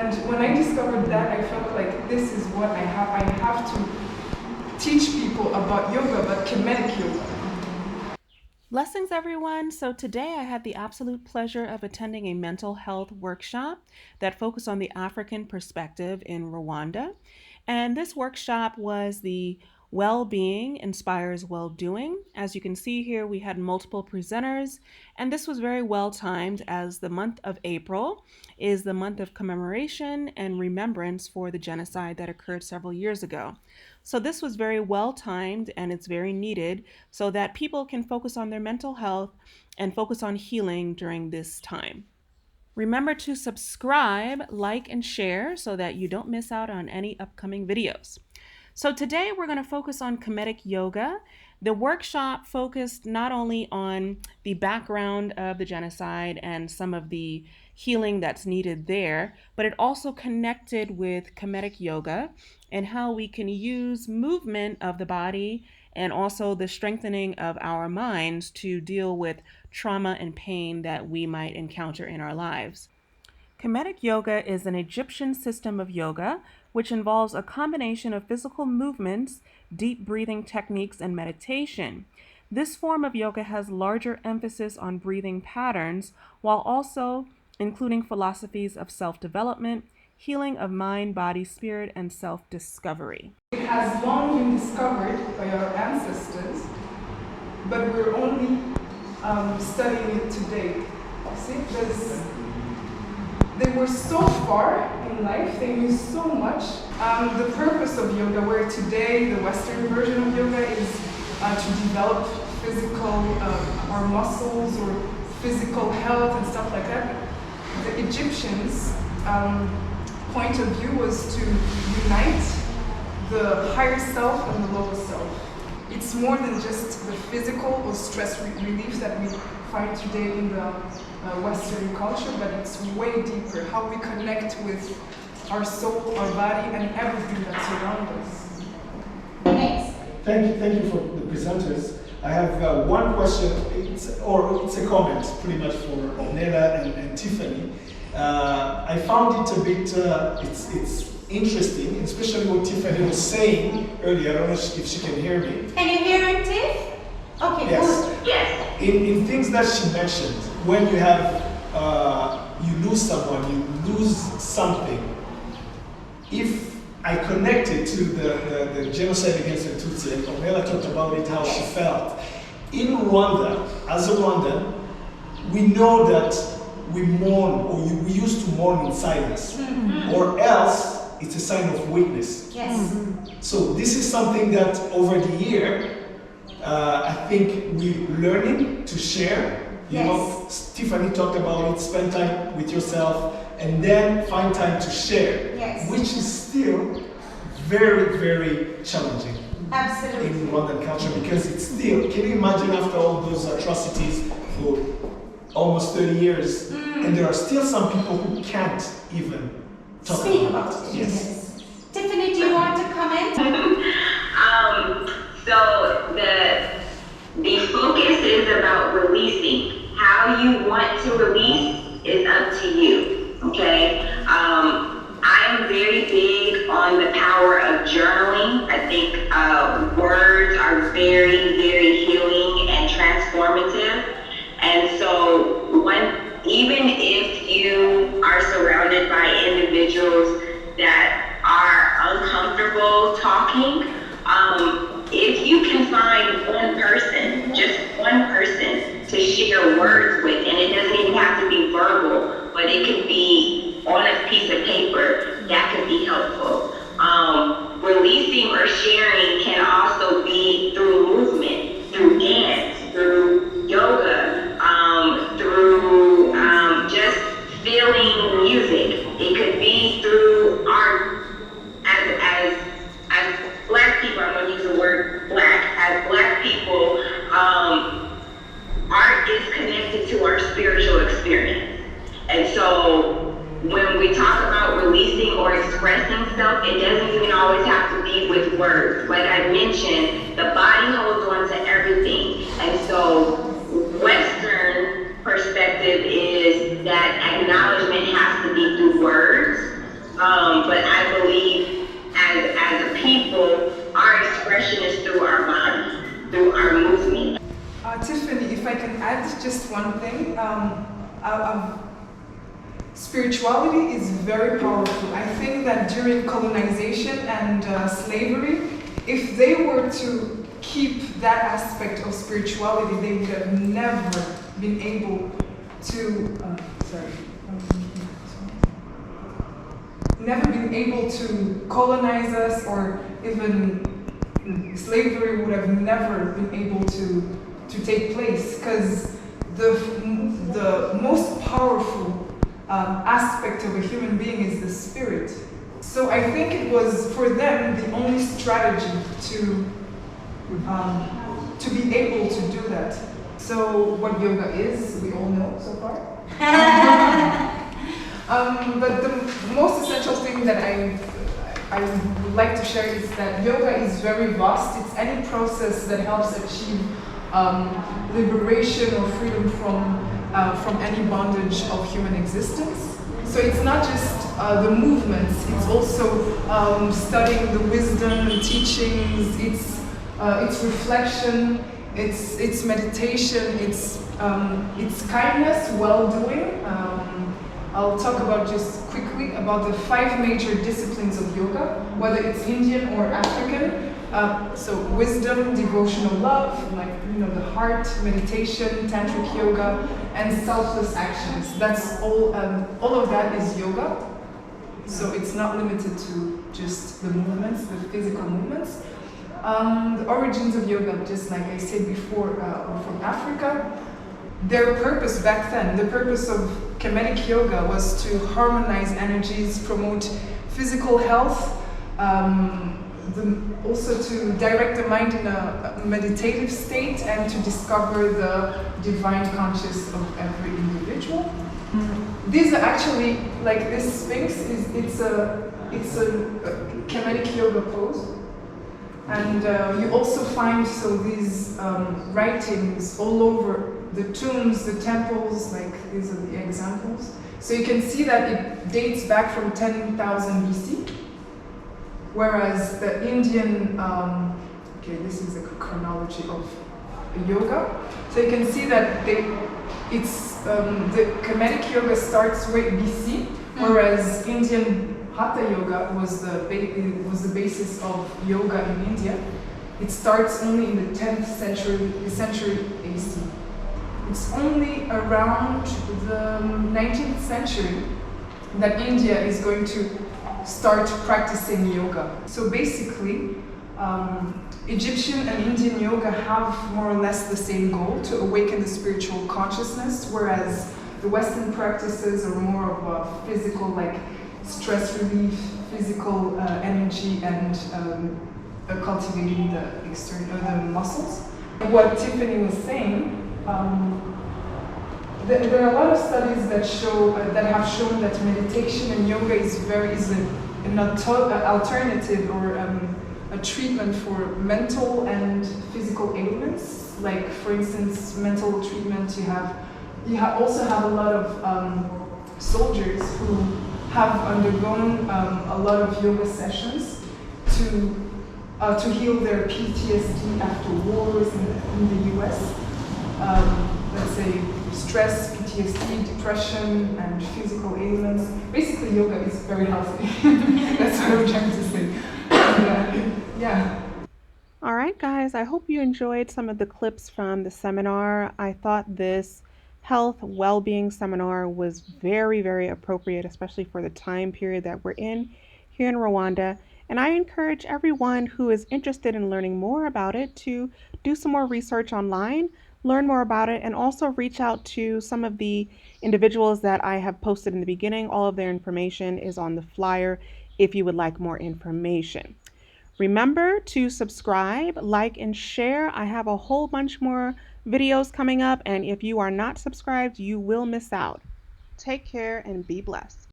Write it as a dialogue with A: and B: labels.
A: And when I discovered that, I felt like this is what I have to teach people about yoga, but Kemetic Yoga.
B: Blessings, everyone. So today I had the absolute pleasure of attending a mental health workshop that focused on the African perspective in Rwanda. And this workshop was the Well-Being Inspires Well-Doing. As you can see here, we had multiple presenters, and this was very well timed as the month of April is the month of commemoration and remembrance for the genocide that occurred several years ago. So this was very well timed, and it's very needed so that people can focus on their mental health and focus on healing during this time. Remember to subscribe, like, and share so that you don't miss out on any upcoming videos. So today we're going to focus on Kemetic Yoga. The workshop focused not only on the background of the genocide and some of the healing that's needed there, but it also connected with Kemetic Yoga and how we can use movement of the body and also the strengthening of our minds to deal with trauma and pain that we might encounter in our lives. Kemetic Yoga is an Egyptian system of yoga which involves a combination of physical movements, deep breathing techniques, and meditation. This form of yoga has larger emphasis on breathing patterns while also including philosophies of self-development, healing of mind, body, spirit, and self-discovery.
A: It has long been discovered by our ancestors, but we're only studying it today. See, they were so far in life, they knew so much. The purpose of yoga, where today the Western version of yoga is to develop physical, our muscles or physical health and stuff like that. The Egyptians' point of view was to unite the higher self and the lower self. It's more than just the physical or stress relief that we find today in the Western culture, but it's way deeper, how we connect with our soul, our body, and everything that surrounds us.
C: Thanks.
D: Thank you for the presenters. I have one question, it's a comment pretty much for Ornella and Tiffany. I found it a bit, it's interesting, especially what Tiffany was saying earlier. I don't know if she can hear me.
C: Can you hear it, Tiff? Okay,
D: yes.
C: good. Yes.
D: In things that she mentioned, when you have, you lose someone, you lose something. If I connected to the genocide against the Tutsi, and Ornella talked about it, how she felt. In Rwanda, as a Rwandan, we know that we mourn, or we used to mourn in silence, or else it's a sign of weakness.
C: Yes.
D: So this is something that over the year, I think we're learning to share. You know, Tiffany talked about it, spend time with yourself, and then find time to share, which is still very, very challenging.
C: Absolutely.
D: In Rwandan culture, because it's still, can you imagine after all those atrocities for almost 30 years, and there are still some people who can't even talk about it.
C: Yes. Tiffany, do you want to comment?
E: So the focus is about releasing. How you want to release is up to you, okay? I am very big on the power of journaling. I think words are very, very healing and transformative. And so even if you are surrounded by individuals that are uncomfortable talking, if you can find one person, just one person to share words with, and it doesn't even have to be verbal, but it could be on a piece of paper, that could be helpful. Releasing or sharing can also be through movement, through dance, through yoga, through just feeling music. It could be through art. As Black people, I'm going to use the word Black. As Black people, art is connected to our spiritual experience. And so when we talk about releasing or expressing stuff, it doesn't even always have to be with words. Like I mentioned, the body holds on to everything. And so Western perspective is that acknowledgement has to be through words. But I believe as a people, our expression is through our body, through our movement.
A: Tiffany, if I can add just one thing, spirituality is very powerful. I think that during colonization and slavery, if they were to keep that aspect of spirituality, they would have never been able to, never been able to colonize us, or even slavery would have never been able to take place, because the most powerful aspect of a human being is the spirit. So I think it was for them the only strategy to be able to do that. So what yoga is, we all know so far. But the most essential thing that I would like to share is that yoga is very vast. It's any process that helps achieve liberation or freedom from any bondage of human existence. So it's not just the movements, it's also studying the wisdom and teachings, it's reflection, it's meditation, it's kindness, well-doing. I'll talk about just quickly about the 5 major disciplines of yoga, whether it's Indian or African. So wisdom, devotional love, like the heart, meditation, tantric yoga, and selfless actions. That's all. All of that is yoga. So it's not limited to just the movements, the physical movements. The origins of yoga, just like I said before, are from Africa. Their purpose back then, the purpose of Kemetic Yoga was to harmonize energies, promote physical health, also to direct the mind in a meditative state, and to discover the divine conscious of every individual. These are actually, like this Sphinx, it's a Kemetic Yoga pose. And you also find these writings all over the tombs, the temples, like these are the examples. So you can see that it dates back from 10,000 BC, whereas the Indian, this is a chronology of yoga. So you can see that the Kemetic Yoga starts with BC, whereas Indian Hatha Yoga was the basis of yoga in India. It starts only in the 10th century AC. It's only around the 19th century that India is going to start practicing yoga. So basically, Egyptian and Indian yoga have more or less the same goal, to awaken the spiritual consciousness, whereas the Western practices are more of a physical, like stress relief, physical energy, and cultivating the muscles. What Tiffany was saying, there are a lot of studies that have shown that meditation and yoga is an alternative or a treatment for mental and physical ailments. Like, for instance, mental treatment, you also have a lot of soldiers who have undergone a lot of yoga sessions to heal their PTSD after wars in the US. Let's say stress, PTSD, depression, and physical ailments. Basically, yoga is very healthy. That's what I'm trying to say. Yeah.
B: All right, guys, I hope you enjoyed some of the clips from the seminar. I thought this health well-being seminar was very, very appropriate, especially for the time period that we're in here in Rwanda. And I encourage everyone who is interested in learning more about it to do some more research online, learn more about it, and also reach out to some of the individuals that I have posted in the beginning. All of their information is on the flyer if you would like more information. Remember to subscribe, like, and share. I have a whole bunch more videos coming up, and if you are not subscribed, you will miss out. Take care and be blessed.